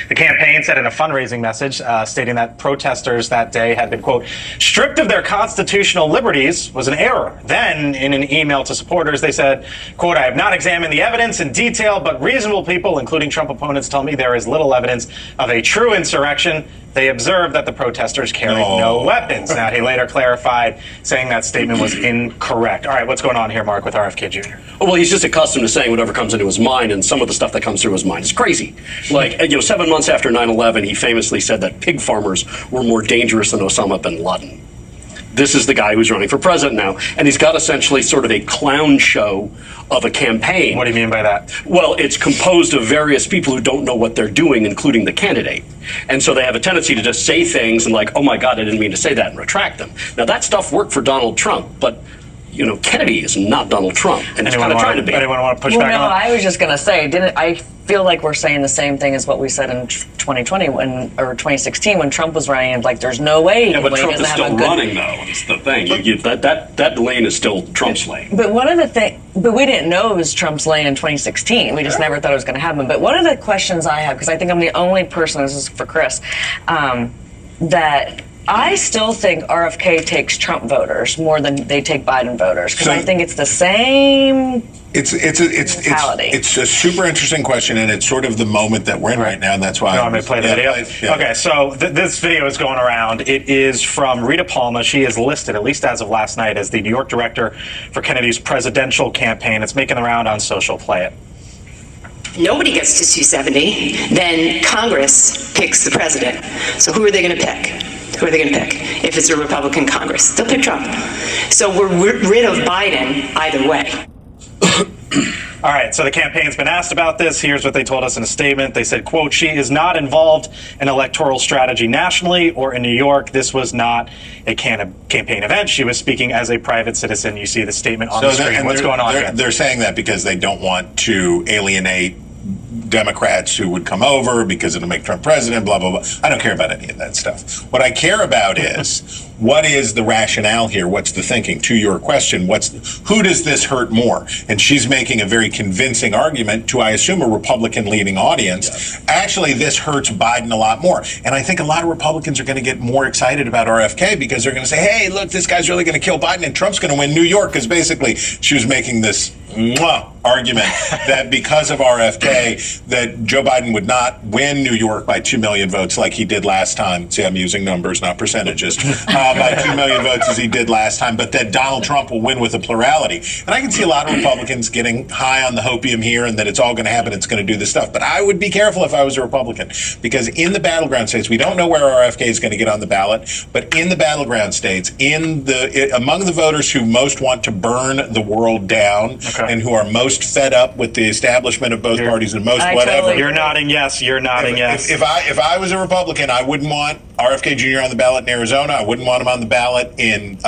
The campaign said in a fundraising message stating that protesters that day had been, quote, stripped of their constitutional liberties was an error. Then, in an email to supporters, they said, quote, I have not examined the evidence in detail, but reasonable people, including Trump opponents, tell me there is little evidence of a true insurrection. They observed that the protesters carried no weapons. Now, he later clarified, saying that statement was incorrect. All right, what's going on here, Mark, with RFK Jr.? Well, he's just accustomed to saying whatever comes into his mind, and some of the stuff that comes through his mind is crazy. Like, 7 months after 9/11, he famously said that pig farmers were more dangerous than Osama bin Laden. This is the guy who's running for president now, and he's got essentially sort of a clown show of a campaign. What do you mean by that? Well, it's composed of various people who don't know what they're doing, including the candidate. And so they have a tendency to just say things and like, oh my God, I didn't mean to say that, and retract them. Now, that stuff worked for Donald Trump, but Kennedy is not Donald Trump, and he's kind of trying to be. Anyone want to push back on that? I was just going to say, I feel like we're saying the same thing as what we said in 2020 or 2016 when Trump was running. Like, there's no way. Yeah, but Trump is still running, though. It's the thing. That lane is still Trump's lane. But we didn't know it was Trump's lane in 2016. We just never thought it was going to happen. But one of the questions I have, because I think I'm the only person, this is for Chris, that I still think RFK takes Trump voters more than they take Biden voters, because I think it's the same mentality. It's a super interesting question, and it's sort of the moment that we're in right now, and that's why I'm going to play the video. Okay, so this video is going around. It is from Rita Palma. She is listed, at least as of last night, as the New York director for Kennedy's presidential campaign. It's making the round on social. Play it. Nobody gets to 270, then Congress picks the president. So who are they going to pick? Who are they going to pick if it's a Republican Congress? They'll pick Trump. So we're rid of Biden either way. All right, so the campaign's been asked about this. Here's what they told us in a statement. They said, quote, she is not involved in electoral strategy nationally or in New York. This was not a campaign event. She was speaking as a private citizen. You see the statement on the screen. What's going on here? They're saying that because they don't want to alienate Democrats who would come over because it'll make Trump president, blah, blah, blah. I don't care about any of that stuff. What I care about is what is the rationale here? What's the thinking? To your question, who does this hurt more? And she's making a very convincing argument to, I assume, a Republican leading audience. Yes. Actually, this hurts Biden a lot more. And I think a lot of Republicans are going to get more excited about RFK because they're going to say, hey, look, this guy's really going to kill Biden and Trump's going to win New York, because basically she was making this argument that because of RFK, that Joe Biden would not win New York by 2 million votes like he did last time. See, I'm using numbers, not percentages. By 2 million votes as he did last time, but that Donald Trump will win with a plurality. And I can see a lot of Republicans getting high on the hopium here and that it's all going to happen, it's going to do this stuff. But I would be careful if I was a Republican, because in the battleground states, we don't know where RFK is going to get on the ballot, but in the battleground states, among the voters who most want to burn the world down and who are most fed up with the establishment of both parties and most whatever. You're nodding yes. You're nodding yes. If I was a Republican, I wouldn't want RFK Jr. on the ballot in Arizona. I wouldn't want him on the ballot in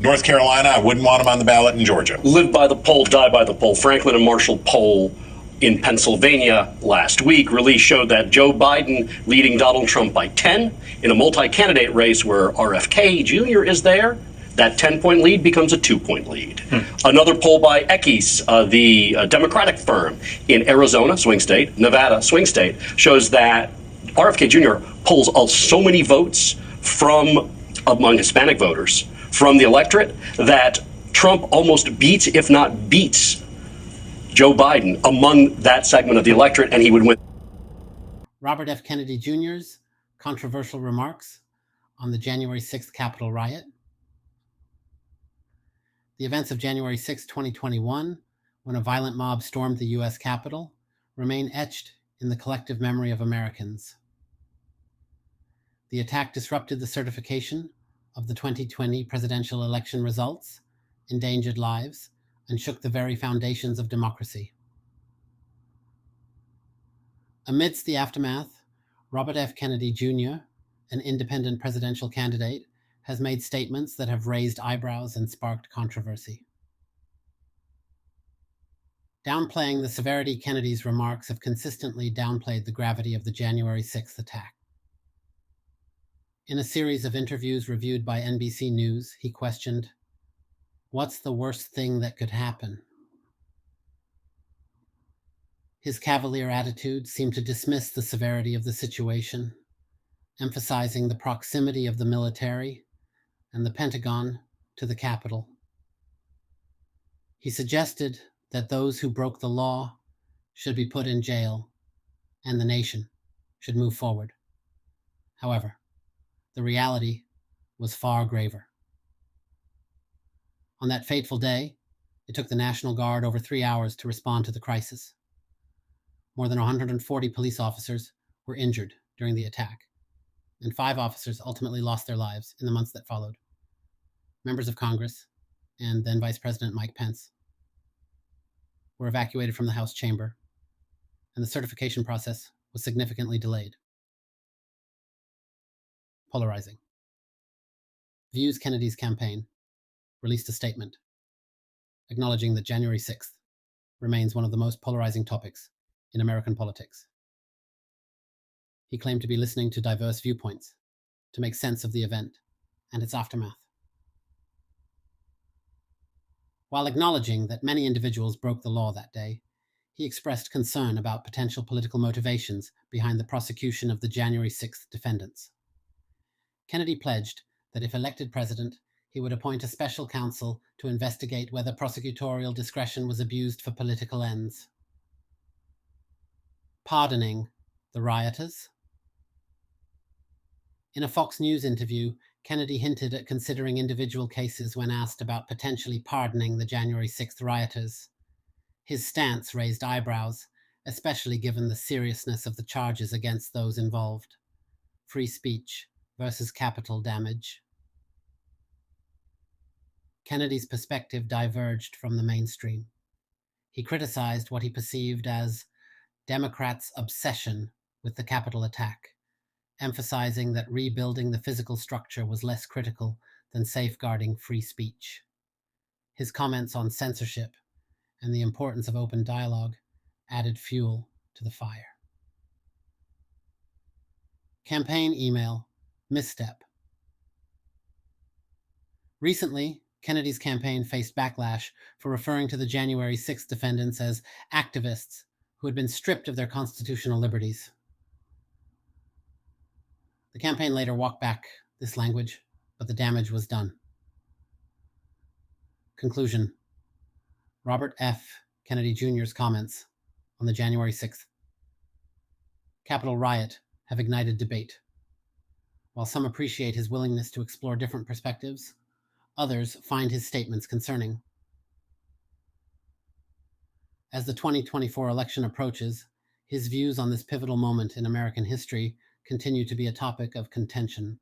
North Carolina. I wouldn't want him on the ballot in Georgia. Live by the poll, die by the poll. Franklin and Marshall poll in Pennsylvania last week really showed that Joe Biden leading Donald Trump by 10 in a multi-candidate race where RFK Jr. is there. That 10-point lead becomes a 2-point lead. Another poll by Eckes, the Democratic firm in Arizona, swing state, Nevada, swing state, shows that RFK Jr. pulls so many votes from among Hispanic voters from the electorate that Trump almost beats, if not beats, Joe Biden among that segment of the electorate, and he would win. Robert F. Kennedy Jr.'s controversial remarks on the January 6th Capitol riot. The events of January 6, 2021, when a violent mob stormed the U.S. Capitol, remain etched in the collective memory of Americans. The attack disrupted the certification of the 2020 presidential election results, endangered lives, and shook the very foundations of democracy. Amidst the aftermath, Robert F. Kennedy Jr., an independent presidential candidate, has made statements that have raised eyebrows and sparked controversy. Downplaying the severity, Kennedy's remarks have consistently downplayed the gravity of the January 6th attack. In a series of interviews reviewed by NBC News, he questioned, "What's the worst thing that could happen?" His cavalier attitude seemed to dismiss the severity of the situation, emphasizing the proximity of the military and the Pentagon to the Capitol. He suggested that those who broke the law should be put in jail and the nation should move forward. However, the reality was far graver. On that fateful day, it took the National Guard over 3 hours to respond to the crisis. More than 140 police officers were injured during the attack, and 5 officers ultimately lost their lives in the months that followed. Members of Congress and then Vice President Mike Pence were evacuated from the House chamber, and the certification process was significantly delayed. Polarizing. Views Kennedy's campaign released a statement acknowledging that January 6th remains one of the most polarizing topics in American politics. He claimed to be listening to diverse viewpoints to make sense of the event and its aftermath. While acknowledging that many individuals broke the law that day, he expressed concern about potential political motivations behind the prosecution of the January 6th defendants. Kennedy pledged that if elected president, he would appoint a special counsel to investigate whether prosecutorial discretion was abused for political ends. Pardoning the rioters. In a Fox News interview, Kennedy hinted at considering individual cases when asked about potentially pardoning the January 6th rioters. His stance raised eyebrows, especially given the seriousness of the charges against those involved. Free speech versus capital damage. Kennedy's perspective diverged from the mainstream. He criticized what he perceived as Democrats' obsession with the Capitol attack, emphasizing that rebuilding the physical structure was less critical than safeguarding free speech. His comments on censorship and the importance of open dialogue added fuel to the fire. Campaign email misstep. Recently, Kennedy's campaign faced backlash for referring to the January 6th defendants as activists who had been stripped of their constitutional liberties. The campaign later walked back this language, but the damage was done. Conclusion. Robert F. Kennedy Jr.'s comments on the January 6th Capitol riot have ignited debate. While some appreciate his willingness to explore different perspectives, others find his statements concerning. As the 2024 election approaches, his views on this pivotal moment in American history continue to be a topic of contention.